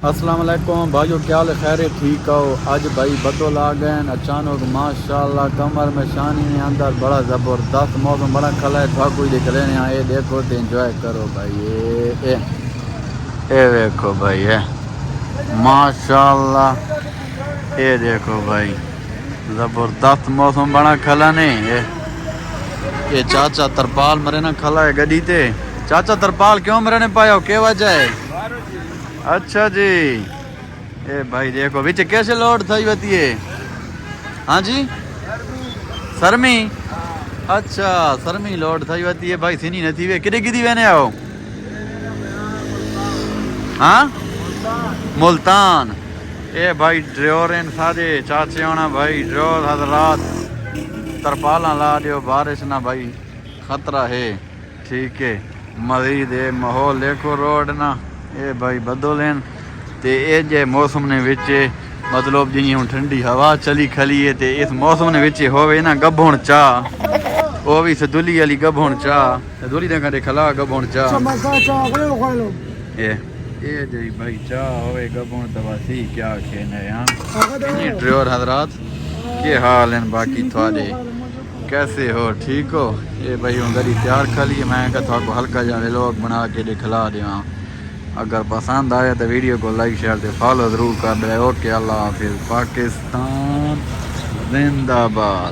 अस्सलाम वालेकुम भाइयों, क्या हाल है? खैर ठीक हो? आज भाई बदल आ गए अचानक माशाल्लाह, कमर में शानी है, अंदर बड़ा ज़बरदस्त मौसम बड़ा खला है। था कोई देख रहे हैं ये देखो तो एंजॉय करो भाई। ये देखो भाई, ये माशाल्लाह, ये देखो भाई, ज़बरदस्त मौसम बड़ा खला नहीं ये चाचा तरपाल मरे ना खला है गड्डी ते। चाचा तरपाल क्यों मरे ने पाया, क्या वजह है? अच्छा जी। ए भाई देखो बीच कैसे लोड थी बती है। हाँ जी, सरमी। अच्छा, सरमी लोड थी बती है भाई, सीनी नहीं वे किधे किधी वेने आओ? हाँ, मुल्तान। ए भाई ड्रोर इन सारे चाचे होना भाई, ड्रोर हजरात तरपाला ला दियो, बारिश ना भाई खतरा है। ठीक है, मजीद है माहौल देखो रोड ना, ये भाई बदोलेन ते ये जे मौसम ने विच मतलब जी हूँ ठंडी हवा चली खली है ते इस मौसम ने विच होवे ना गभुण चाह, वो भी सदुली वाली गभुण चाह, सदुली दे खला गभुण चाह। ये जी भाई चाह होवे गभुण तवासी क्या कहने यहाँ ड्रोर हजरात, के हाल हैं बाकी थोड़े कैसे हो? ठीक हो? ये भाई हूँ गरी तैयार खली, मैं क्या को हल्का जा लोग बना के दिखला देवा। अगर पसंद आए तो वीडियो को लाइक शेयर से फॉलो ज़रूर कर दे। ओके, अल्लाह हाफिज़। पाकिस्तान जिंदाबाद।